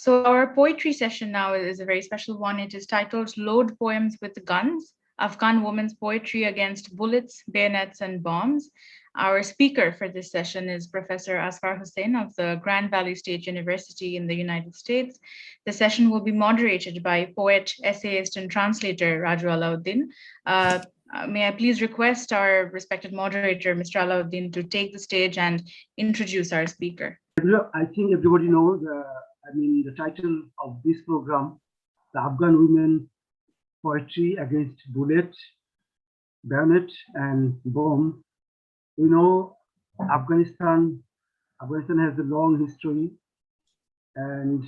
So our poetry session now is a very special one. It is titled Load Poems with Guns, Afghan Women's Poetry Against Bullets, Bayonets, and Bombs. Our speaker for this session is Professor Azfar Hussain of the Grand Valley State University in the United States. The session will be moderated by poet, essayist, and translator Razu Alauddin. May I please request our respected moderator, Mr. Alauddin, to take the stage and introduce our speaker. I think everybody knows, the title of this program, the Afghan Women Poetry Against Bullet, Bayonet, and Bomb. We know Afghanistan has a long history, and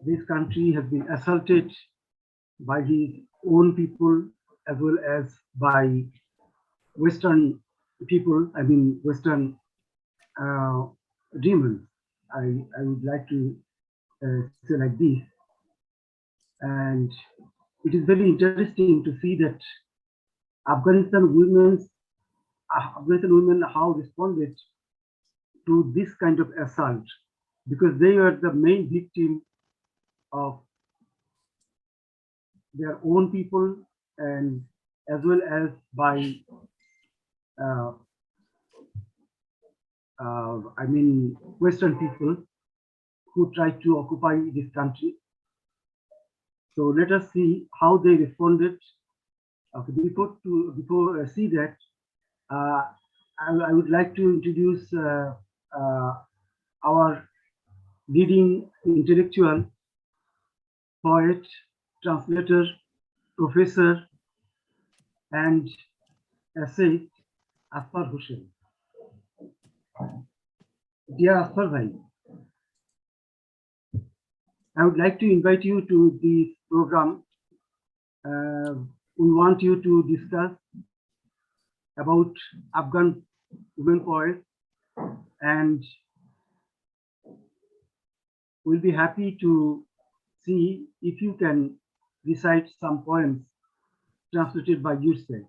this country has been assaulted by his own people as well as by Western people, Western demons. I would like to say like this. And it is very interesting to see that Afghanistan women how responded to this kind of assault, because they were the main victim of their own people and as well as by Western people who tried to occupy this country. So let us see how they responded. Before see that, I would like to introduce our leading intellectual, poet, translator, professor, and essayist, Azfar Hussain. Dear Azfar bhai, I would like to invite you to this program. We want you to discuss about Afghan women poets, and we'll be happy to see if you can recite some poems translated by yourself.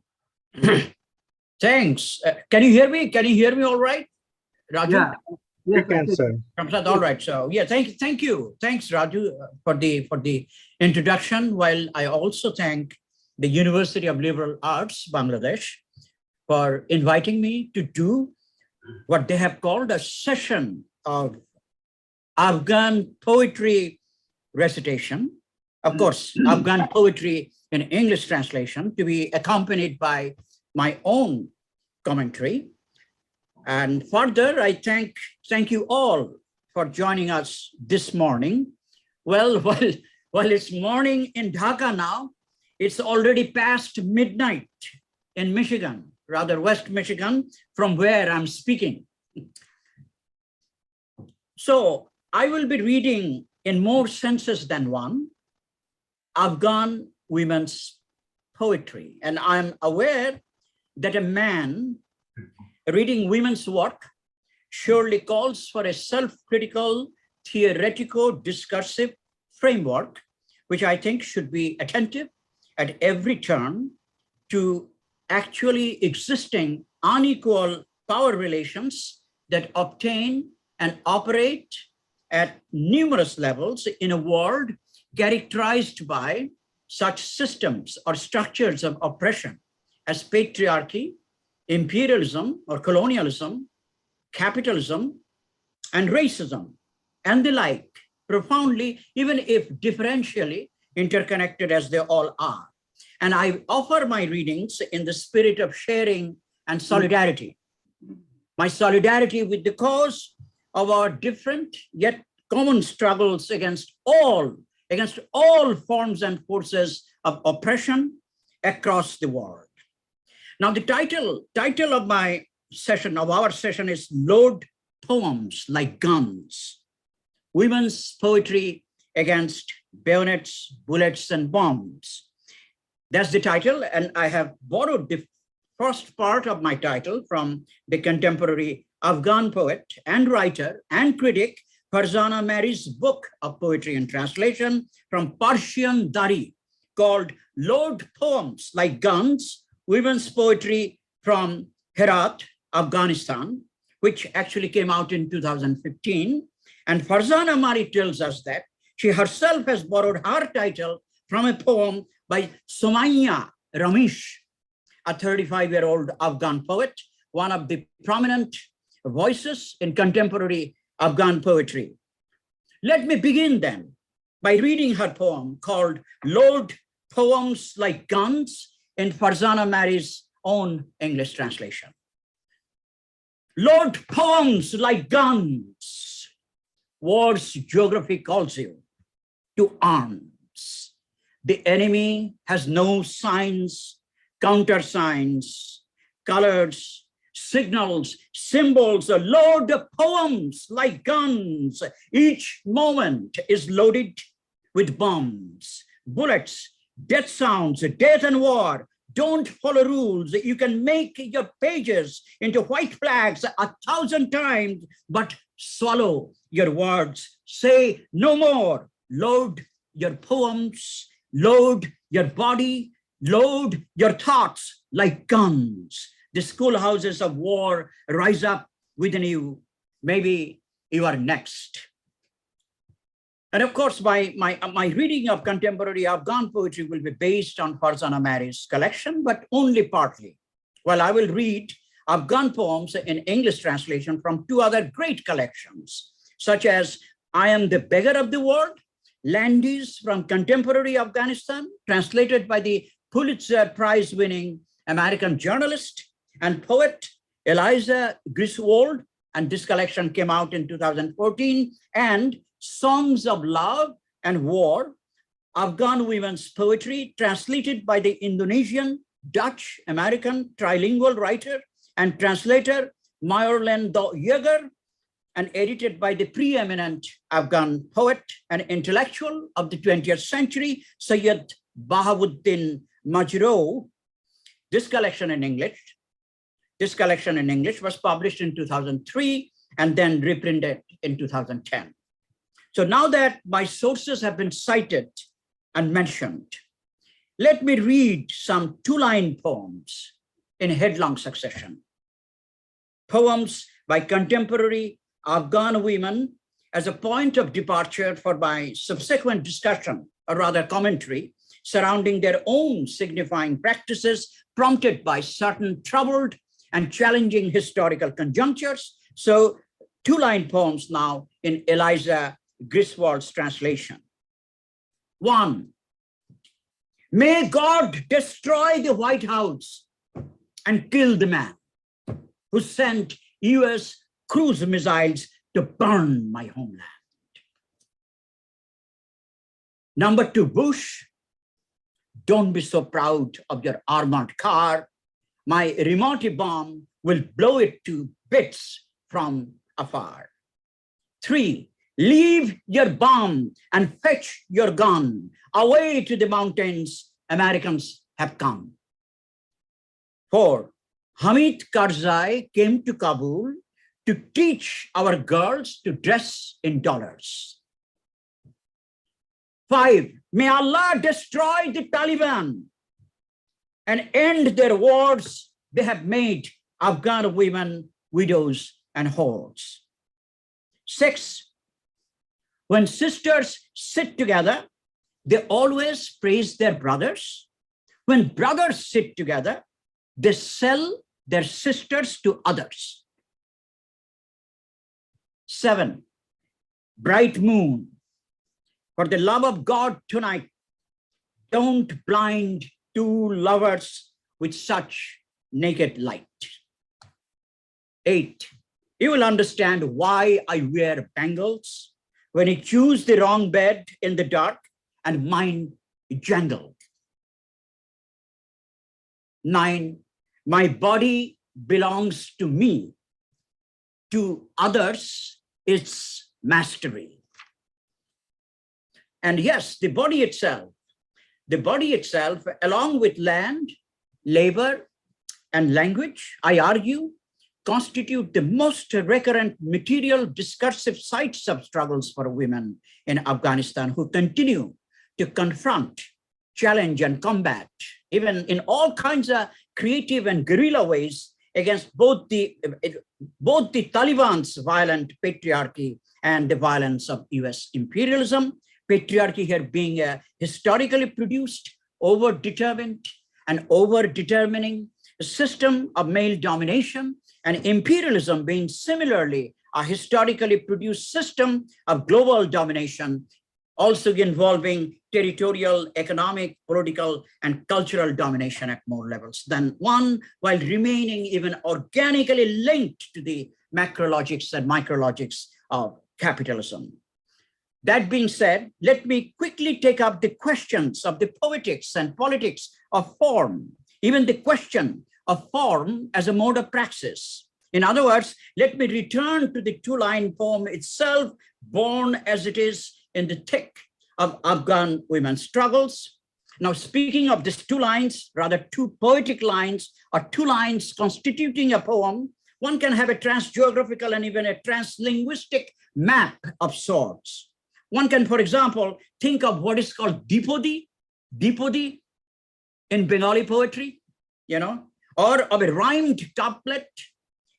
Thanks. Can you hear me? Can you hear me all right, Raju? Yeah. Yes, can, sir. All right. So yeah, thank you. Thanks, Raju, for the introduction. While I also thank the University of Liberal Arts, Bangladesh, for inviting me to do what they have called a session of Afghan poetry recitation. Of course, Afghan poetry in English translation, to be accompanied by my own commentary. And further, I thank you all for joining us this morning. Well, while it's morning in Dhaka now, it's already past midnight in Michigan, rather West Michigan, from where I'm speaking. So I will be reading in more senses than one, Afghan women's poetry. And I'm aware that a man reading women's work surely calls for a self-critical, theoretico-discursive framework, which I think should be attentive at every turn to actually existing unequal power relations that obtain and operate at numerous levels in a world characterized by such systems or structures of oppression as patriarchy, imperialism or colonialism, capitalism, and racism, and the like, profoundly, even if differentially interconnected as they all are. And I offer my readings in the spirit of sharing and solidarity. My solidarity with the cause of our different yet common struggles against all forms and forces of oppression across the world. Now, the title of my session, of our session, is Load Poems Like Guns, Women's Poetry Against Bayonets, Bullets, and Bombs. That's the title, and I have borrowed the first part of my title from the contemporary Afghan poet and writer and critic Farzana Mary's book of poetry and translation from Persian Dari called Load Poems Like Guns, Women's Poetry from Herat, Afghanistan, which actually came out in 2015. And Farzana Mari tells us that she herself has borrowed her title from a poem by Somaiya Ramesh, a 35-year-old Afghan poet, one of the prominent voices in contemporary Afghan poetry. Let me begin then by reading her poem called Load Poems Like Guns in Farzana Mari's own English translation. Load poems like guns. War's geography calls you to arms. The enemy has no signs, countersigns, colors, signals, symbols, a load of poems like guns. Each moment is loaded with bombs, bullets, death sounds, death and war. Don't follow rules. You can make your pages into white flags 1,000 times, but swallow your words. Say no more. Load your poems, load your body, load your thoughts like guns. The schoolhouses of war rise up within you. Maybe you are next. And of course, my reading of contemporary Afghan poetry will be based on Farzana Mari's collection, but only partly. Well, I will read Afghan poems in English translation from two other great collections, such as I Am the Beggar of the World, Landies from Contemporary Afghanistan, translated by the Pulitzer Prize-winning American journalist and poet Eliza Griswold, and this collection came out in 2014, and Songs of Love and War, Afghan women's poetry, translated by the Indonesian, Dutch, American trilingual writer and translator Marjolein de Jager, and edited by the preeminent Afghan poet and intellectual of the 20th century, Sayyid Bahauddin Majroh. This collection in English was published in 2003 and then reprinted in 2010. So now that my sources have been cited and mentioned, let me read some two-line poems in headlong succession. Poems by contemporary Afghan women as a point of departure for my subsequent discussion, or rather commentary, surrounding their own signifying practices prompted by certain troubled and challenging historical conjunctures. So two-line poems now in Eliza Griswold's translation. 1. May God destroy the White House and kill the man who sent US cruise missiles to burn my homeland. Number 2, Bush, don't be so proud of your armored car. My remote bomb will blow it to bits from afar. 3, leave your bomb and fetch your gun. Away to the mountains, Americans have come. 4, Hamid Karzai came to Kabul to teach our girls to dress in dollars. 5, may Allah destroy the Taliban and end their wars. They have made Afghan women widows and whores. 6, when sisters sit together, they always praise their brothers. When brothers sit together, they sell their sisters to others. 7, bright moon, for the love of God tonight, don't blind two lovers with such naked light. 8, you will understand why I wear bangles when I choose the wrong bed in the dark and mine jangled. 9, my body belongs to me. To others, it's mastery. And yes, the body itself, along with land, labor, and language, I argue, constitute the most recurrent material discursive sites of struggles for women in Afghanistan who continue to confront, challenge, and combat, even in all kinds of creative and guerrilla ways, against both the both the Taliban's violent patriarchy and the violence of US imperialism. Patriarchy here being a historically produced, over-determined and over-determining system of male domination, and imperialism being similarly a historically produced system of global domination, also involving territorial, economic, political, and cultural domination at more levels than one, while remaining even organically linked to the macrologics and micrologics of capitalism. That being said, let me quickly take up the questions of the poetics and politics of form, even the question of form as a mode of praxis. In other words, let me return to the two-line poem itself, born as it is in the thick of Afghan women's struggles. Now, speaking of these two lines, rather two poetic lines, or two lines constituting a poem, one can have a transgeographical and even a translinguistic map of sorts. One can, for example, think of what is called dipodi in Bengali poetry, or of a rhymed couplet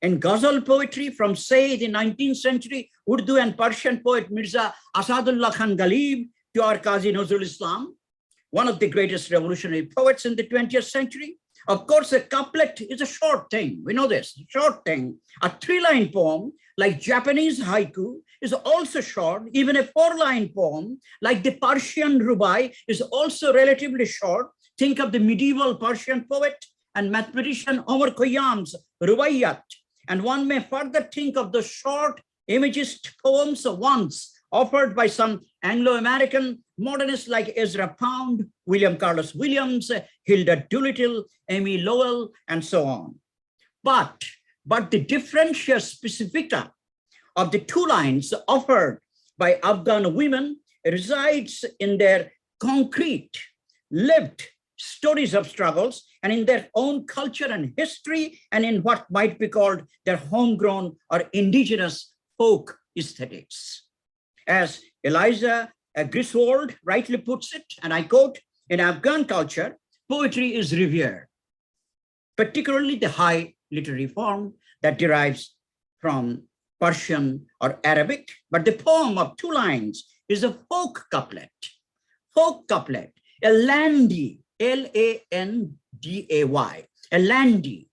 in ghazal poetry from, say, the 19th century Urdu and Persian poet Mirza Asadullah Khan Ghalib to our Qazi Nazrul Islam, one of the greatest revolutionary poets in the 20th century. Of course, a couplet is a short thing. We know this, short thing. A three-line poem like Japanese haiku is also short. Even a four-line poem like the Persian rubai is also relatively short. Think of the medieval Persian poet and mathematician Omar Khayyam's Rubaiyat. And one may further think of the short imagist poems once offered by some Anglo-American modernists like Ezra Pound, William Carlos Williams, Hilda Doolittle, Amy Lowell, and so on. But the differentia specifica of the two lines offered by Afghan women resides in their concrete, lived stories of struggles and in their own culture and history and in what might be called their homegrown or indigenous folk aesthetics. As Eliza Griswold rightly puts it, and I quote, in Afghan culture, poetry is revered, particularly the high literary form that derives from Persian or Arabic, but the poem of two lines is a folk couplet, a landy, L-A-N-D-A-Y, a landy.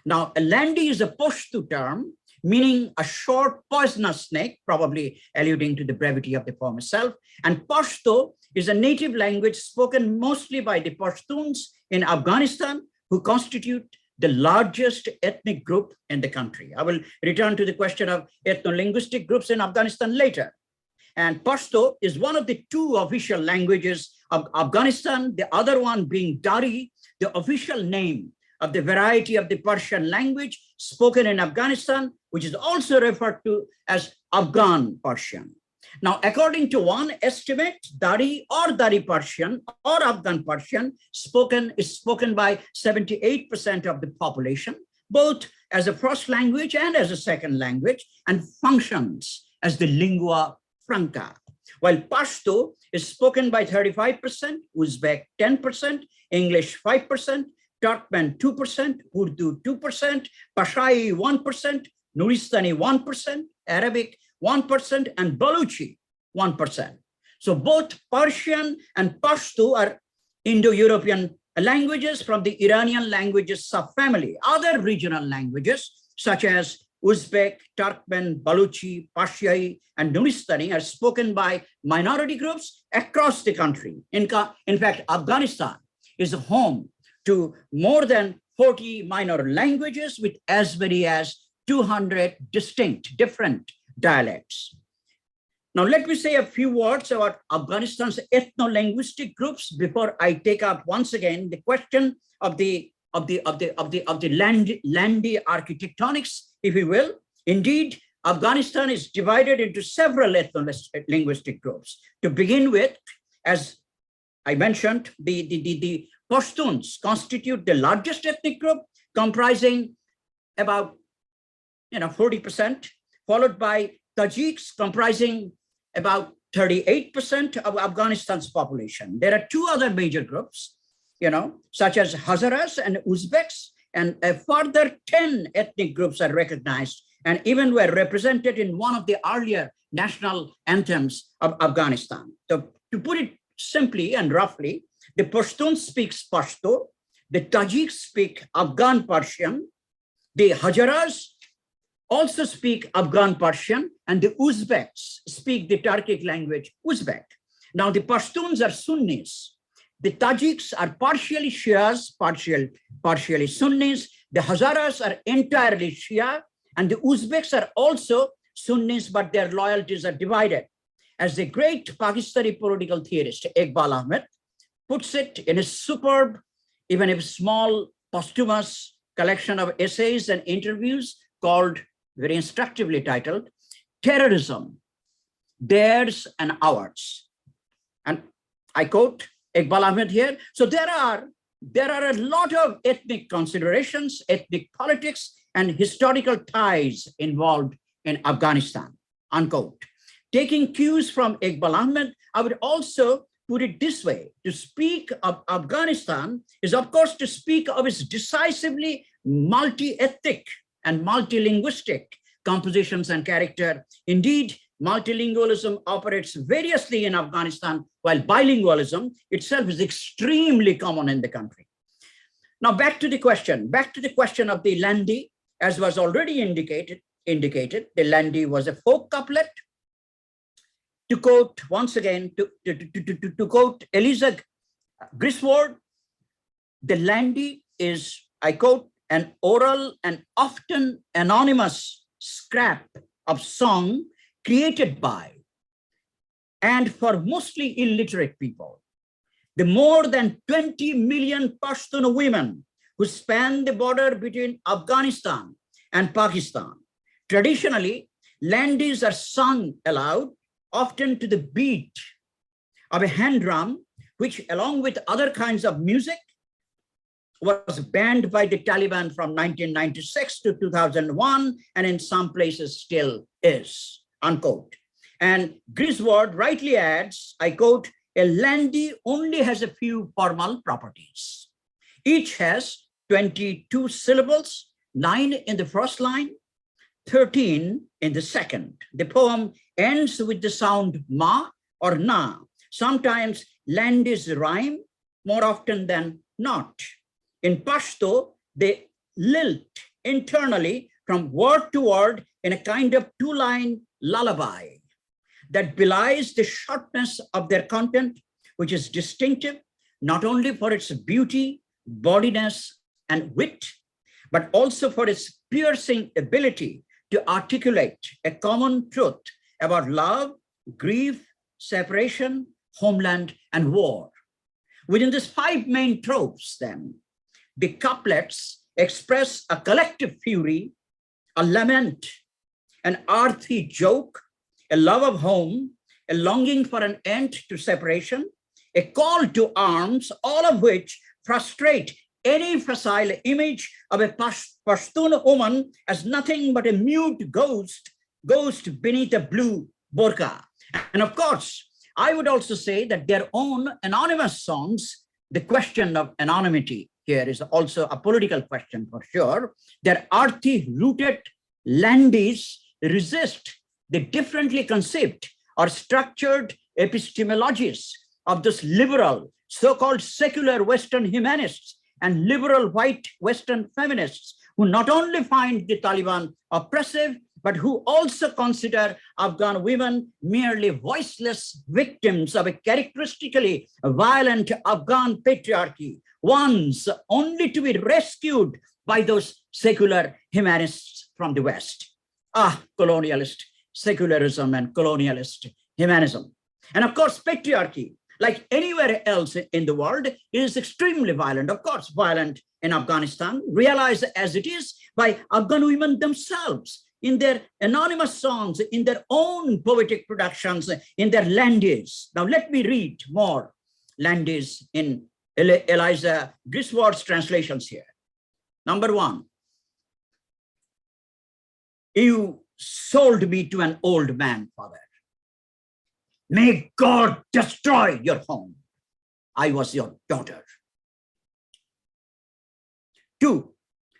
Now, a landy is a Pashto term, meaning a short poisonous snake, probably alluding to the brevity of the poem itself. And Pashto is a native language spoken mostly by the Pashtuns in Afghanistan, who constitute the largest ethnic group in the country. I will return to the question of ethno-linguistic groups in Afghanistan later. And Pashto is one of the two official languages of Afghanistan, the other one being Dari, the official name of the variety of the Persian language spoken in Afghanistan, which is also referred to as Afghan Persian. Now, according to one estimate, Dari or Dari Persian or Afghan Persian is spoken by 78% of the population, both as a first language and as a second language, and functions as the lingua franca. While Pashto is spoken by 35%, Uzbek 10%, English 5%, Turkmen 2%, Urdu 2%, Pashai 1%, Nuristani 1%, Arabic 1%, and Baluchi 1%. So both Persian and Pashto are Indo-European languages from the Iranian languages subfamily. Other regional languages such as Uzbek, Turkmen, Baluchi, Pashai, and Nuristani are spoken by minority groups across the country. In fact, Afghanistan is home to more than 40 minor languages with as many as 200 different dialects. Now, let me say a few words about Afghanistan's ethno-linguistic groups before I take up once again the question of the landy architectonics, if you will. Indeed, Afghanistan is divided into several ethno-linguistic groups. To begin with, as I mentioned, the Pashtuns constitute the largest ethnic group, comprising about 40%, followed by Tajiks, comprising about 38% of Afghanistan's population. There are two other major groups, such as Hazaras and Uzbeks, and a further 10 ethnic groups are recognized and even were represented in one of the earlier national anthems of Afghanistan. So to put it simply and roughly, the Pashtun speaks Pashto, the Tajiks speak Afghan Persian, the Hajaras also speak Afghan Persian, and the Uzbeks speak the Turkic language Uzbek. Now the Pashtuns are Sunnis, the Tajiks are partially Shias, partially Sunnis, the Hazaras are entirely Shia, and the Uzbeks are also Sunnis, but their loyalties are divided. As the great Pakistani political theorist Iqbal Ahmed puts it in a superb, even a small, posthumous collection of essays and interviews called, very instructively titled, Terrorism, Theirs and Ours. And I quote Iqbal Ahmed here. So there are a lot of ethnic considerations, ethnic politics, and historical ties involved in Afghanistan, unquote. Taking cues from Iqbal Ahmed, I would also put it this way: to speak of Afghanistan is, of course, to speak of its decisively multi-ethnic and multilinguistic compositions and character. Indeed, multilingualism operates variously in Afghanistan, while bilingualism itself is extremely common in the country. Now, back to the question of the Landi, as was already indicated, the Landi was a folk couplet. To quote once again, to quote Eliza Griswold, the Landi is, I quote, an oral and often anonymous scrap of song created by and for mostly illiterate people. The more than 20 million Pashtun women who span the border between Afghanistan and Pakistan. Traditionally, Landis are sung aloud, often to the beat of a hand drum, which, along with other kinds of music, was banned by the Taliban from 1996 to 2001, and in some places still is, unquote. And Griswold rightly adds, I quote, a Landi only has a few formal properties. Each has 22 syllables, 9 in the first line, 13 in the second. The poem ends with the sound ma or na. Sometimes Landis rhyme, more often than not. In Pashto, they lilt internally from word to word in a kind of two-line lullaby that belies the shortness of their content, which is distinctive not only for its beauty, bawdiness, and wit, but also for its piercing ability to articulate a common truth about love, grief, separation, homeland, and war. Within these 5 main tropes, then, the couplets express a collective fury, a lament, an earthy joke, a love of home, a longing for an end to separation, a call to arms, all of which frustrate any facile image of a Pashtun woman as nothing but a mute ghost beneath a blue burqa. And of course, I would also say that their own anonymous songs, the question of anonymity here is also a political question for sure. Their earthy-rooted Landis resist the differently conceived or structured epistemologies of those liberal, so-called secular Western humanists and liberal white Western feminists who not only find the Taliban oppressive, but who also consider Afghan women merely voiceless victims of a characteristically violent Afghan patriarchy, ones only to be rescued by those secular humanists from the West. Ah, colonialist secularism and colonialist humanism. And of course, patriarchy, like anywhere else in the world, is extremely violent. Of course, violent in Afghanistan, realized as it is by Afghan women themselves, in their anonymous songs, in their own poetic productions, in their Landis. Now, let me read more Landis in Eliza Griswold's translations here. Number 1, you sold me to an old man, father. May God destroy your home. I was your daughter. 2,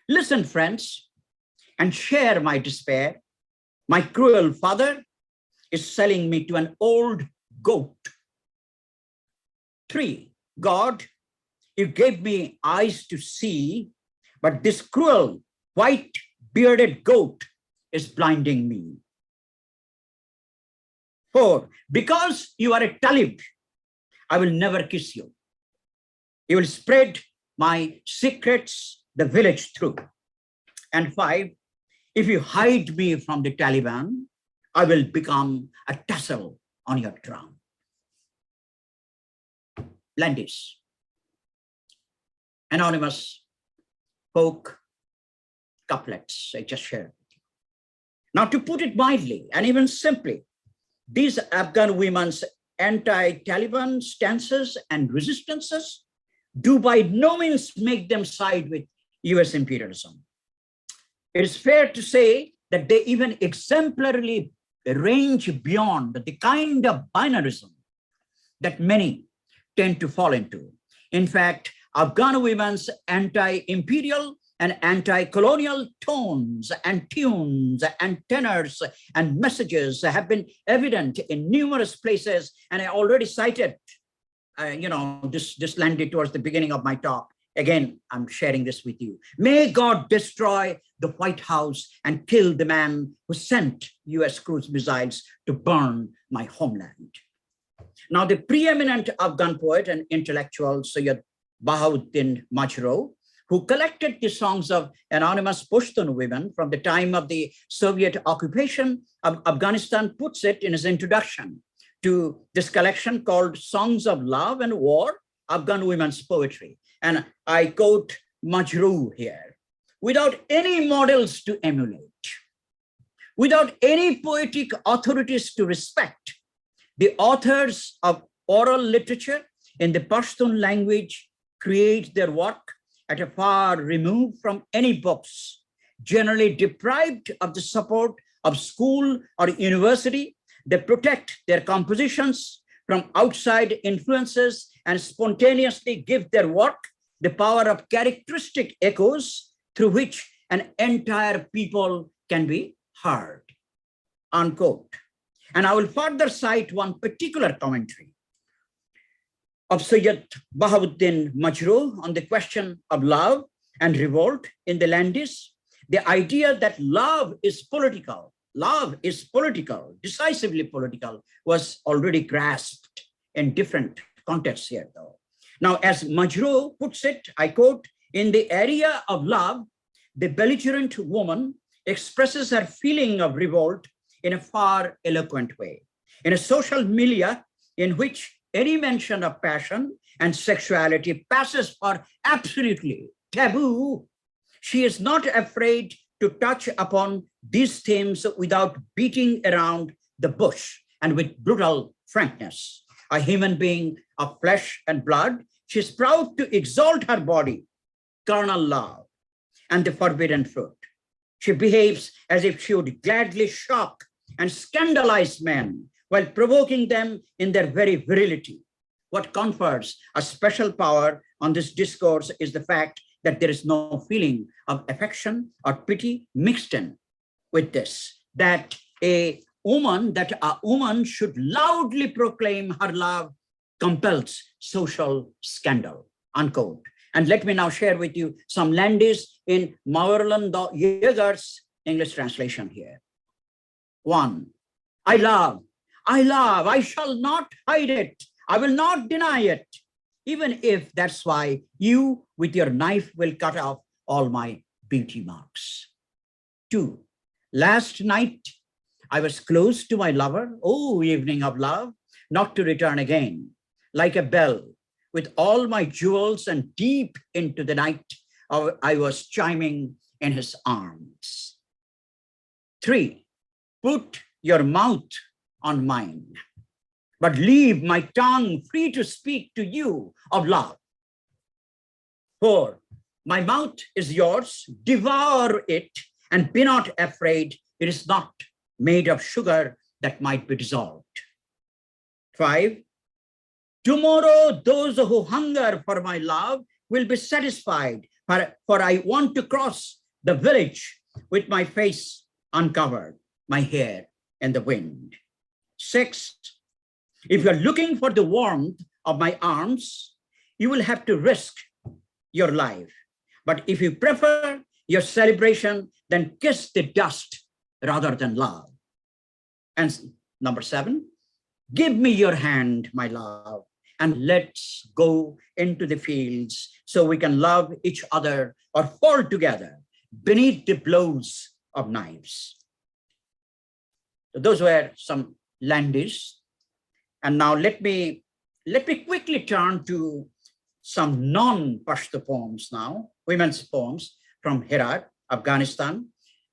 listen, friends. and share my despair. My cruel father is selling me to an old goat. 3, God, you gave me eyes to see, but this cruel white bearded goat is blinding me. 4, because you are a Talib, I will never kiss you. You will spread my secrets the village through. And 5, if you hide me from the Taliban, I will become a tassel on your drum. Landis. Anonymous folk couplets I just shared. Now, to put it mildly and even simply, these Afghan women's anti-Taliban stances and resistances do by no means make them side with US imperialism. It is fair to say that they even exemplarily range beyond the kind of binarism that many tend to fall into. In fact, Afghan women's anti-imperial and anti-colonial tones and tunes and tenors and messages have been evident in numerous places. And I already cited, this landed towards the beginning of my talk. Again, I'm sharing this with you. May God destroy the White House and kill the man who sent US cruise missiles to burn my homeland. Now, the preeminent Afghan poet and intellectual Sayyid Bahauddin Majro, who collected the songs of anonymous Pushtun women from the time of the Soviet occupation of Afghanistan, puts it in his introduction to this collection called Songs of Love and War, Afghan Women's Poetry. And I quote Majro here: without any models to emulate, without any poetic authorities to respect, the authors of oral literature in the Pashtun language create their work at a far remove from any books, generally deprived of the support of school or university. They protect their compositions from outside influences and spontaneously give their work the power of characteristic echoes through which an entire people can be heard, unquote. And I will further cite one particular commentary of Sayyid Bahauddin Majro on the question of love and revolt in the Landis. The idea that love is political, decisively political, was already grasped in different contexts here, though. Now, as Majro puts it, I quote, in the area of love, the belligerent woman expresses her feeling of revolt in a far eloquent way. In a social milieu in which any mention of passion and sexuality passes for absolutely taboo, she is not afraid to touch upon these themes without beating around the bush and with brutal frankness. A human being of flesh and blood, she is proud to exalt her body, carnal love, and the forbidden fruit. She behaves as if she would gladly shock and scandalize men while provoking them in their very virility. What confers a special power on this discourse is the fact that there is no feeling of affection or pity mixed in with this, that a woman should loudly proclaim her love compels social scandal, unquote. And let me now share with you some Landis in Maurland Yeager's English translation here. 1, I love, I shall not hide it. I will not deny it, even if that's why you with your knife will cut off all my beauty marks. 2, last night I was close to my lover, oh, evening of love, not to return again, like a bell with all my jewels, and deep into the night I was chiming in his arms. 3, put your mouth on mine, but leave my tongue free to speak to you of love. 4, my mouth is yours, devour it, and be not afraid, it is not made of sugar that might be dissolved. 5, tomorrow those who hunger for my love will be satisfied, for I want to cross the village with my face uncovered, my hair in the wind. 6, if you're looking for the warmth of my arms, you will have to risk your life. But if you prefer your celebration, then kiss the dust rather than love. And number 7, give me your hand, my love, and let's go into the fields so we can love each other or fall together beneath the blows of knives. So those were some landish. And now let me quickly turn to some non-Pashto poems now, women's poems from Herat, Afghanistan.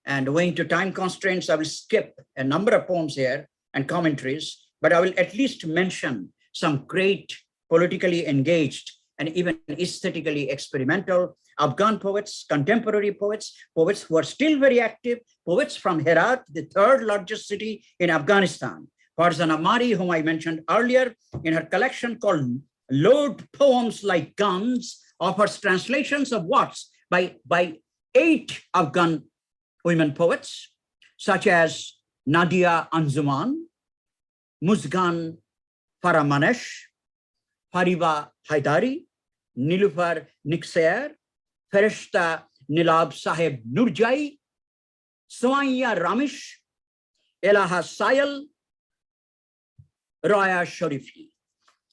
And owing to time constraints, I will skip a number of poems here and commentaries, but I will at least mention some great politically engaged and even aesthetically experimental Afghan poets, contemporary poets, poets who are still very active, poets from Herat, the 3rd largest city in Afghanistan. Farzana Mari, whom I mentioned earlier, in her collection called Load Poems Like Guns, offers translations of works by 8 Afghan women poets, such as Nadia Anjuman, Musgan Faramanesh, Fariba Haidari, Nilufar Niksair, Ferishta Nilab Sahib Nurjai, Soaya Ramish, Elaha Sayal, Raya Sharifi.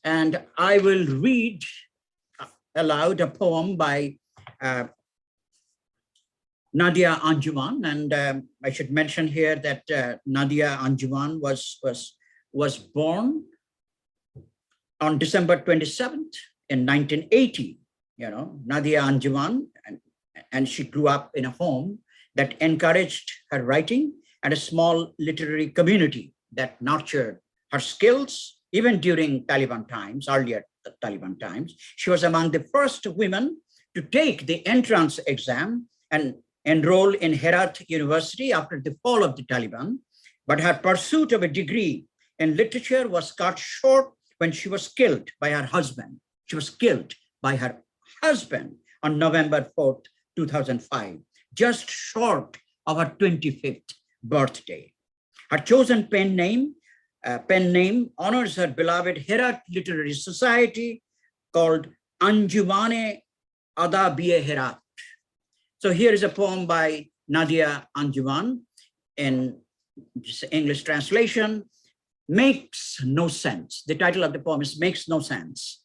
And I will read aloud a poem by Nadia Anjuman. And I should mention here that Nadia Anjuman was born on December 27th in 1980. You know, Nadia Anjuman, and she grew up in a home that encouraged her writing and a small literary community that nurtured her skills, even during Taliban times, earlier Taliban times. She was among the first women to take the entrance exam and enroll in Herat University after the fall of the Taliban. But her pursuit of a degree in literature was cut short when she was killed by her husband. She was killed by her husband on November 4th, 2005, just short of her 25th birthday. Her chosen pen name honors her beloved Herat Literary Society called Anjumane Adabiye Herat. So here is a poem by Nadia Anjuman in English translation. Makes no sense. The title of the poem is Makes No Sense.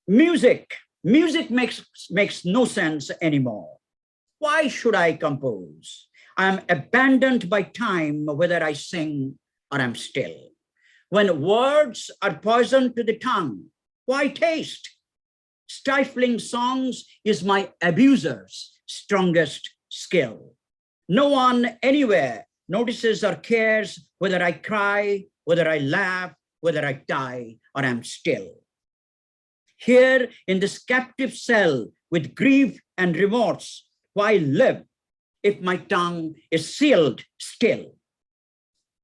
Music makes no sense anymore. Why should I compose? I am abandoned by time, whether I sing or I'm still. When words are poison to the tongue, why taste? Stifling songs is my abuser's strongest skill. No one anywhere notices or cares whether I cry, whether I laugh, whether I die or am still. Here in this captive cell with grief and remorse, why live if my tongue is sealed still?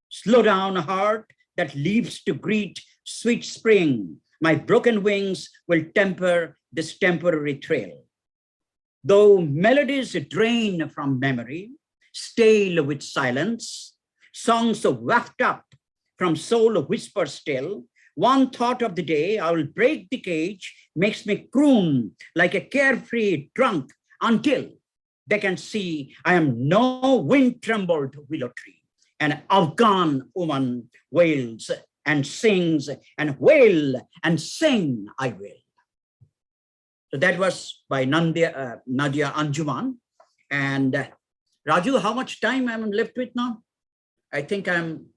Slow down, heart that leaves to greet sweet spring. My broken wings will temper this temporary thrill. Though melodies drain from memory, stale with silence, songs waft up from soul whisper still, one thought of the day, I will break the cage, makes me croon like a carefree drunk until they can see I am no wind-trembled willow tree. An Afghan woman wails and sings, and wail and sing I will. So that was by Nadia Anjuman. And Raju, how much time am I left with now? I think I'm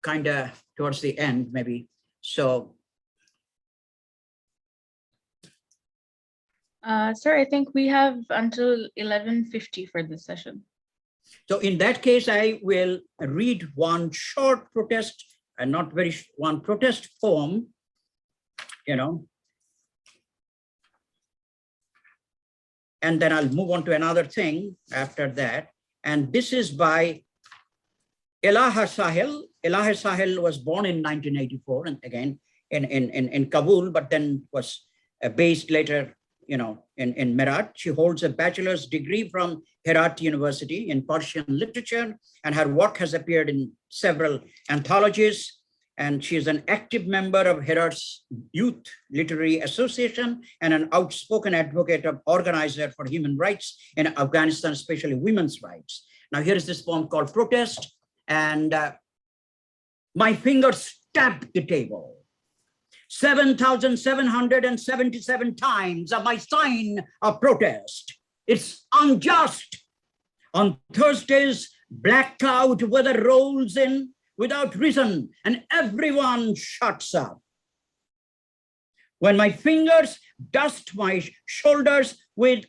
kind of towards the end, maybe. So. Sir, I think we have until 11:50 for this session. So in that case, I will read one short protest, and not very, one protest poem, you know, and then I'll move on to another thing after that. And this is by Elaha Sahil. Elaha Sahil was born in 1984, and again in Kabul, but then was based later in Meerut. She holds a bachelor's degree from Herat University in Persian literature, and her work has appeared in several anthologies. And she is an active member of Herat's Youth Literary Association and an outspoken advocate of organizer for human rights in Afghanistan, especially women's rights. Now, here is this poem called Protest, and my fingers tapped the table 7,777 times of my sign of protest. It's unjust. On Thursdays, black cloud weather rolls in without reason, and everyone shuts up. When my fingers dust my shoulders with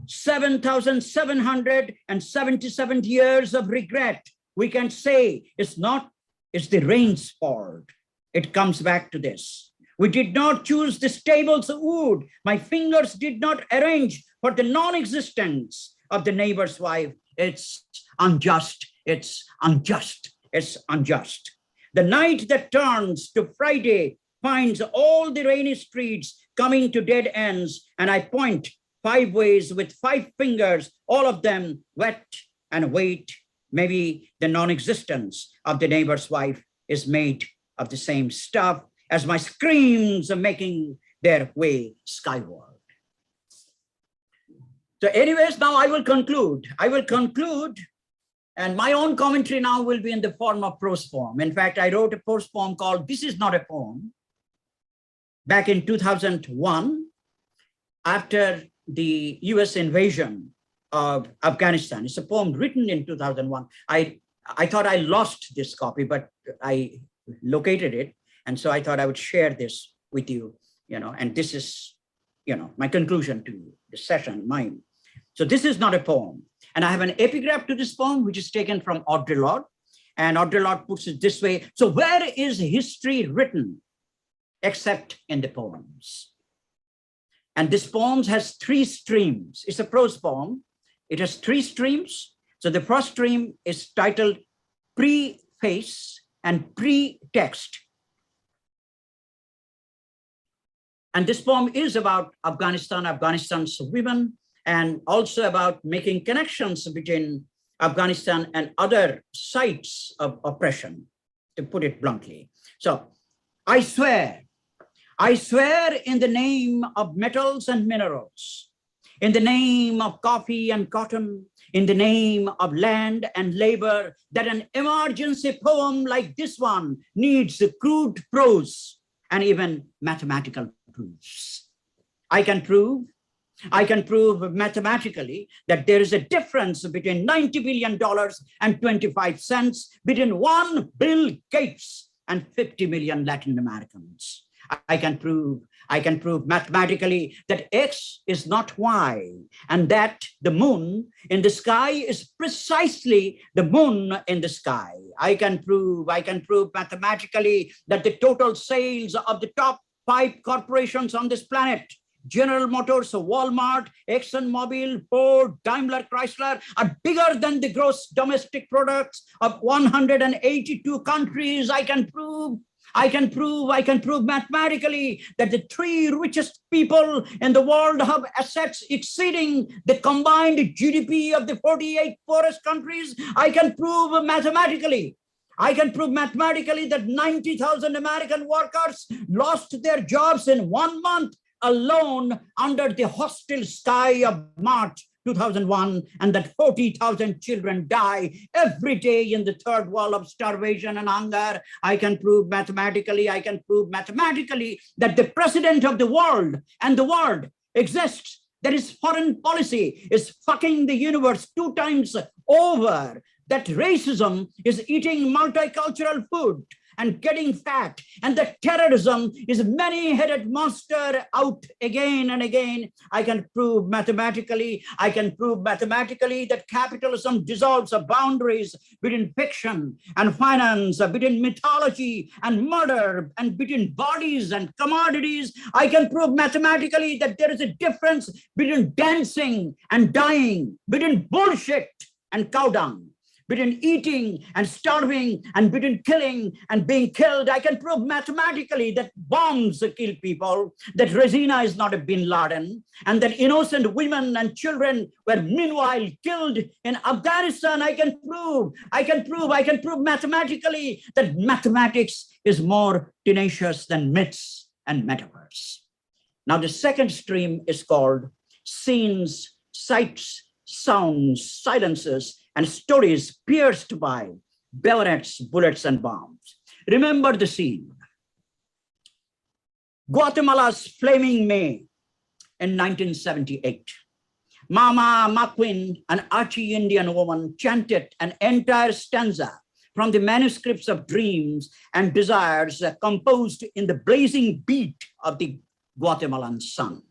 7,777 years of regret, we can say it's the rain's fault. It comes back to this. We did not choose this table's wood. My fingers did not arrange for the non-existence of the neighbor's wife. It's unjust. It's unjust. It's unjust. The night that turns to Friday finds all the rainy streets coming to dead ends, and I point 5 ways with 5 fingers, all of them wet and wait. Maybe the non-existence of the neighbor's wife is made of the same stuff as my screams are making their way skyward. So anyways, now I will conclude. And my own commentary now will be in the form of prose poem. In fact, I wrote a prose poem called This Is Not a Poem back in 2001, after the US invasion of Afghanistan. It's a poem written in 2001. I thought I lost this copy, but I located it. And so I thought I would share this with you, and this is, my conclusion to the session, mine. So this is not a poem. And I have an epigraph to this poem, which is taken from Audre Lorde. And Audre Lorde puts it this way. So where is history written except in the poems? And this poem has 3 streams. It's a prose poem. It has 3 streams. So the first stream is titled Preface and Pretext. And this poem is about Afghanistan, Afghanistan's women, and also about making connections between Afghanistan and other sites of oppression, to put it bluntly. So I swear in the name of metals and minerals, in the name of coffee and cotton, in the name of land and labor, that an emergency poem like this one needs crude prose and even mathematical proofs. I can prove mathematically that there is a difference between $90 billion and 25 cents between one Bill Gates and 50 million Latin Americans. I can prove mathematically that X is not Y, and that the moon in the sky is precisely the moon in the sky. I can prove mathematically that the total sales of the top 5 corporations on this planet, General Motors, Walmart, ExxonMobil, Ford, Daimler, Chrysler, are bigger than the gross domestic products of 182 countries. I can prove mathematically that the 3 richest people in the world have assets exceeding the combined GDP of the 48 poorest countries. I can prove mathematically that 90,000 American workers lost their jobs in 1 month alone under the hostile sky of March 2001, and that 40,000 children die every day in the third world of starvation and hunger. I can prove mathematically that the president of the world and the world exists, that his foreign policy is fucking the universe 2 times over, that racism is eating multicultural food and getting fat, and that terrorism is a many-headed monster out again and again. I can prove mathematically that capitalism dissolves the boundaries between fiction and finance, between mythology and murder, and between bodies and commodities. I can prove mathematically that there is a difference between dancing and dying, between bullshit and cow dung, between eating and starving, and between killing and being killed. I can prove mathematically that bombs kill people, that Regina is not a bin Laden, and that innocent women and children were meanwhile killed in Afghanistan. I can prove mathematically that mathematics is more tenacious than myths and metaphors. Now, the second stream is called scenes, sights, sounds, silences, and stories pierced by bayonets, bullets, and bombs. Remember the scene. Guatemala's flaming May in 1978. Mama Maquin, an Archie Indian woman, chanted an entire stanza from the manuscripts of dreams and desires composed in the blazing beat of the Guatemalan sun.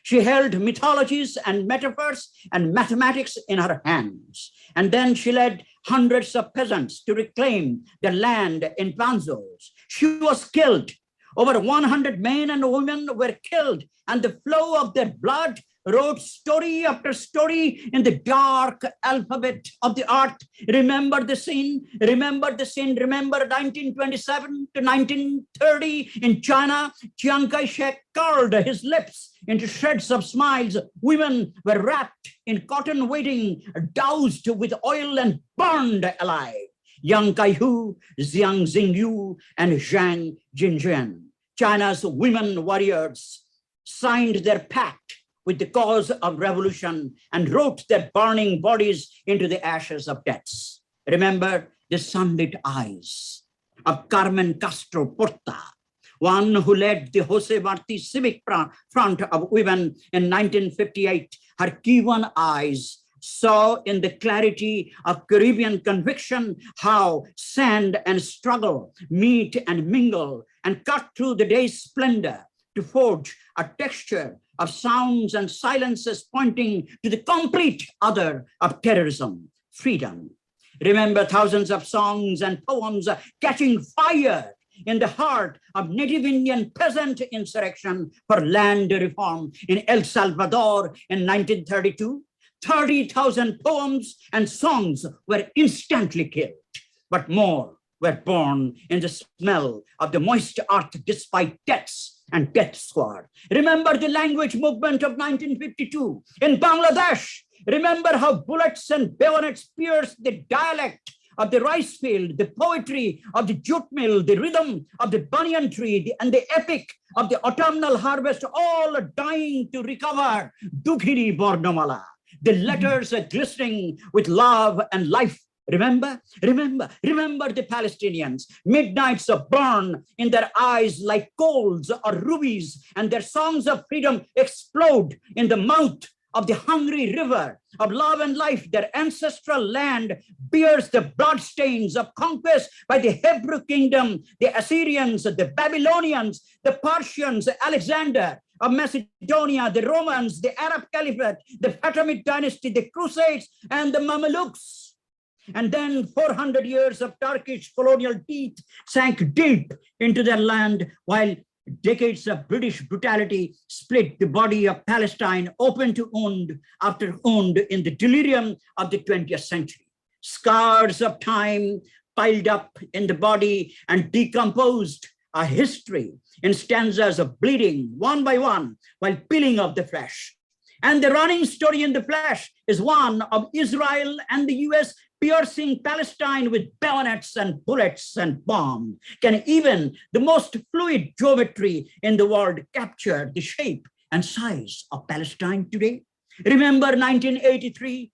She held mythologies and metaphors and mathematics in her hands. And then she led hundreds of peasants to reclaim their land in Panzos. She was killed. Over 100 men and women were killed, and the flow of their blood wrote story after story in the dark alphabet of the earth. Remember the scene? Remember the scene? Remember 1927 to 1930 in China? Chiang Kai-shek curled his lips into shreds of smiles. Women were wrapped in cotton wadding, doused with oil and burned alive. Yang Kai-hu, Jiang Xingyu, and Zhang Jinzhen, China's women warriors, signed their pact with the cause of revolution and wrote their burning bodies into the ashes of deaths. Remember the sunlit eyes of Carmen Castro Porta, one who led the Jose Marti Civic Front of Women in 1958. Her Cuban eyes saw in the clarity of Caribbean conviction how sand and struggle meet and mingle and cut through the day's splendor to forge a texture of sounds and silences pointing to the complete other of terrorism, freedom. Remember thousands of songs and poems catching fire in the heart of Native Indian peasant insurrection for land reform in El Salvador in 1932. 30,000 poems and songs were instantly killed, but more were born in the smell of the moist earth despite deaths and death squad. Remember the language movement of 1952 in Bangladesh. Remember how bullets and bayonets pierced the dialect of the rice field, the poetry of the jute mill, the rhythm of the banyan tree, and the epic of the autumnal harvest, all dying to recover Dughini Bornomala. The letters are glistening with love and life. Remember the Palestinians. Midnights of burn in their eyes like coals or rubies, and their songs of freedom explode in the mouth of the hungry river of love and life. Their ancestral land bears the bloodstains of conquest by the Hebrew kingdom, the Assyrians, the Babylonians, the Persians, Alexander of Macedonia, the Romans, the Arab Caliphate, the Fatimid dynasty, the Crusades, and the Mamelukes. And then 400 years of Turkish colonial teeth sank deep into their land, while decades of British brutality split the body of Palestine open to wound after wound in the delirium of the 20th century. Scars of time piled up in the body and decomposed a history in stanzas of bleeding one by one while peeling off the flesh. And the running story in the flesh is one of Israel and the US piercing Palestine with bayonets and bullets and bombs. Can even the most fluid geometry in the world capture the shape and size of Palestine today? Remember 1983-84,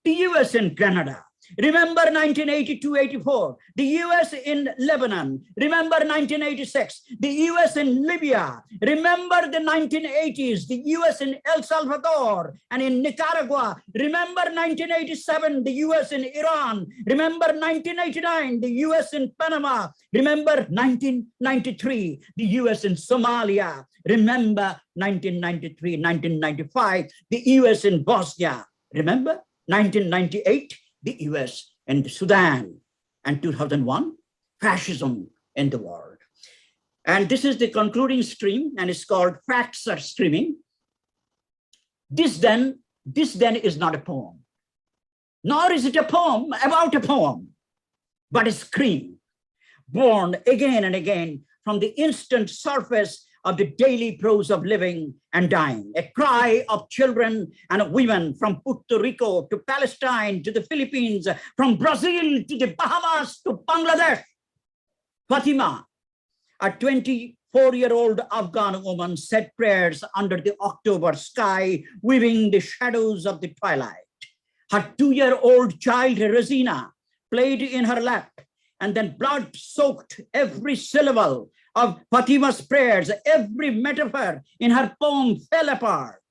the US and Canada. Remember 1982-84, the US in Lebanon. Remember 1986, the US in Libya. Remember the 1980s, the US in El Salvador and in Nicaragua. Remember 1987, the US in Iran. Remember 1989, the US in Panama. Remember 1993, the US in Somalia. Remember 1993, 1995, the US in Bosnia. Remember 1998, the US and Sudan, and 2001, fascism in the world. And this is the concluding stream, and it's called Facts Are Streaming. This then is not a poem. nor is it a poem about a poem, but a scream born again and again from the instant surface of the daily prose of living and dying, a cry of children and women from Puerto Rico to Palestine to the Philippines, from Brazil to the Bahamas to Bangladesh. Fatima, a 24-year-old Afghan woman, said prayers under the October sky, weaving the shadows of the twilight. Her 2-year-old child, Rosina, played in her lap, and then blood soaked every syllable of Fatima's prayers. Every metaphor in her poem fell apart.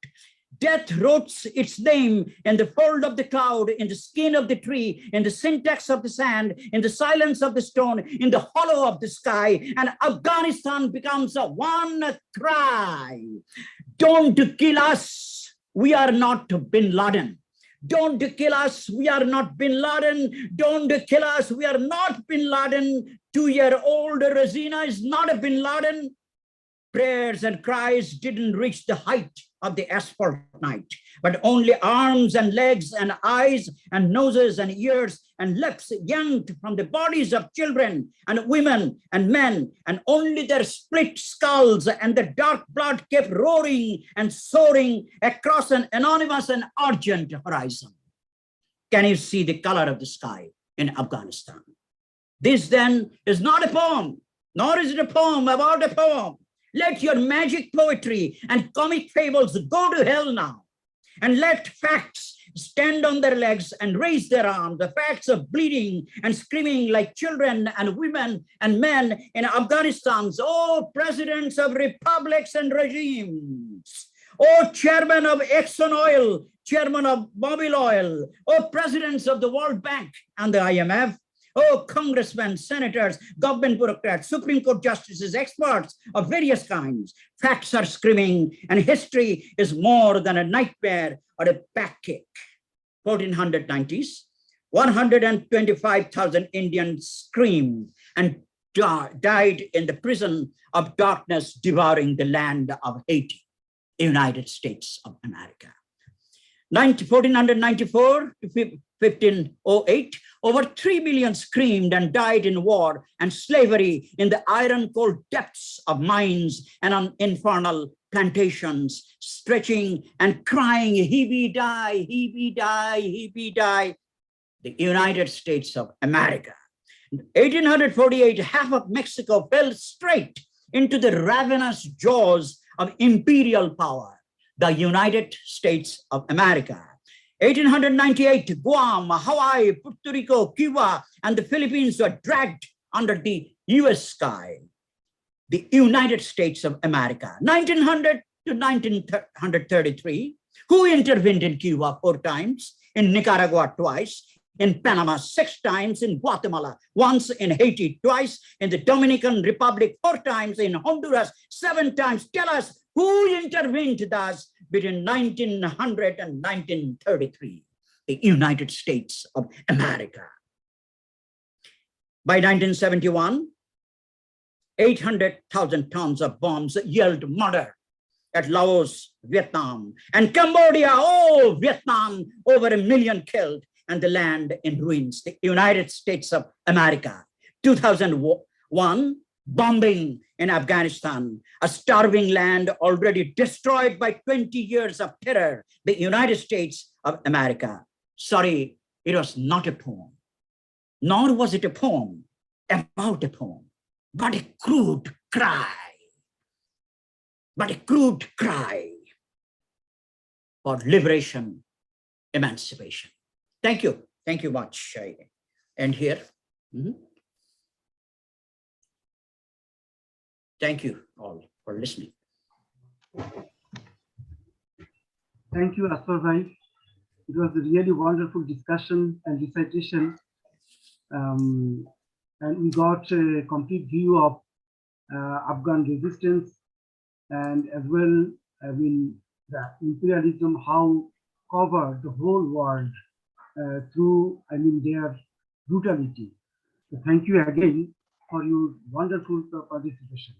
Death wrote its name in the fold of the cloud, in the skin of the tree, in the syntax of the sand, in the silence of the stone, in the hollow of the sky, and Afghanistan becomes a one cry. Don't kill us, we are not Bin Laden. Don't kill us, we are not Bin Laden. Don't kill us, we are not Bin Laden. 2-year-old Rosina is not a Bin Laden. Prayers and cries didn't reach the height of the asphalt night, but only arms and legs and eyes and noses and ears and lips yanked from the bodies of children and women and men, and only their split skulls and the dark blood kept roaring and soaring across an anonymous and urgent horizon. Can you see the color of the sky in Afghanistan? This then is not a poem, nor is it a poem about a poem. Let your magic poetry and comic fables go to hell now, and let facts stand on their legs and raise their arms, the facts of bleeding and screaming like children and women and men in Afghanistan's, oh, presidents of republics and regimes, oh, chairman of Exxon Oil, chairman of Mobil Oil, oh, presidents of the World Bank and the IMF, oh, congressmen, senators, government bureaucrats, Supreme Court justices, experts of various kinds. Facts are screaming, and history is more than a nightmare or a pancake. 1490s, 125,000 Indians screamed and died in the prison of darkness devouring the land of Haiti, United States of America. 1494 to 1508, over 3 million screamed and died in war and slavery in the iron-cold depths of mines and on infernal plantations, stretching and crying, he be die, he be die, he be die. The United States of America. In 1848, half of Mexico fell straight into the ravenous jaws of imperial power, the United States of America. 1898, Guam, Hawaii, Puerto Rico, Cuba, and the Philippines were dragged under the US sky, the United States of America. 1900 to 1933, who intervened in Cuba 4 times, in Nicaragua twice, in Panama 6 times, in Guatemala once, in Haiti twice, in the Dominican Republic 4 times, in Honduras 7 times. Tell us, who intervened thus between 1900 and 1933? The United States of America. By 1971, 800,000 tons of bombs yelled murder at Laos, Vietnam, and Cambodia. Oh, Vietnam, over 1 million killed, and the land in ruins. The United States of America. 2001, bombing in Afghanistan, a starving land already destroyed by 20 years of terror. The United States of America. Sorry, it was not a poem, nor was it a poem about a poem, but a crude cry. But a crude cry for liberation, emancipation. Thank you. Thank you much. I end here. Thank you all for listening. Thank you, Azfar Bhai. It was a really wonderful discussion and recitation. And we got a complete view of Afghan resistance, and as well, the imperialism, how covered the whole world through, their brutality. So thank you again for your wonderful participation.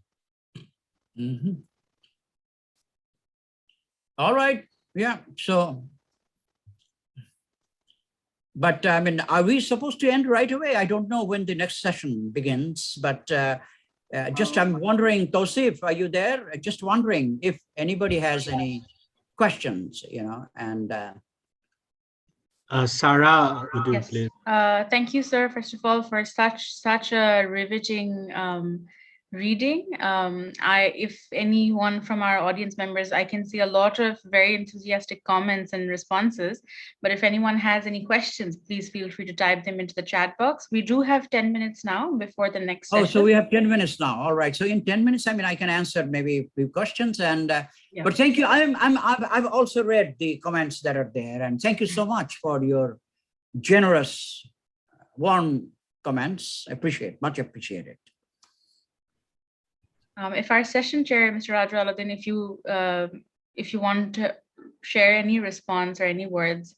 All right. Yeah. So But I mean, are we supposed to end right away? I don't know when the next session begins, but just I'm wondering, Tosif, are you there? Just wondering if anybody has any questions, and Sarah, would you Yes. please? Thank you, sir, first of all, for such a riveting reading. If anyone from our audience members, I can see a lot of very enthusiastic comments and responses, but if anyone has any questions, please feel free to type them into the chat box. We do have 10 minutes now before the next session. Oh, so we have 10 minutes now. All right. So in 10 minutes, I mean, I can answer maybe a few questions. And but thank you. I've also read the comments that are there, and thank you so much for your generous, warm comments. Much appreciated. If our session chair, Mr. Razu Alauddin, if you want to share any response or any words,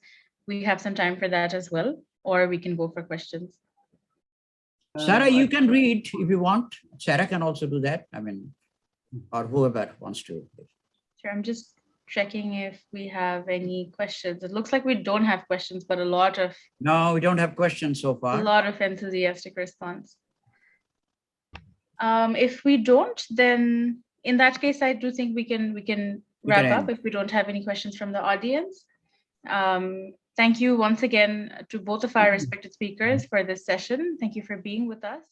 we have some time for that as well, or we can go for questions. Sarah, you can read if you want. Sarah can also do that. I mean, or whoever wants to. Sure, I'm just checking if we have any questions. It looks like we don't have questions, but a lot of. No, we don't have questions so far. A lot of enthusiastic response. If we don't, then in that case, I do think we can wrap up if we don't have any questions from the audience. Thank you once again to both of our respected speakers for this session. Thank you for being with us.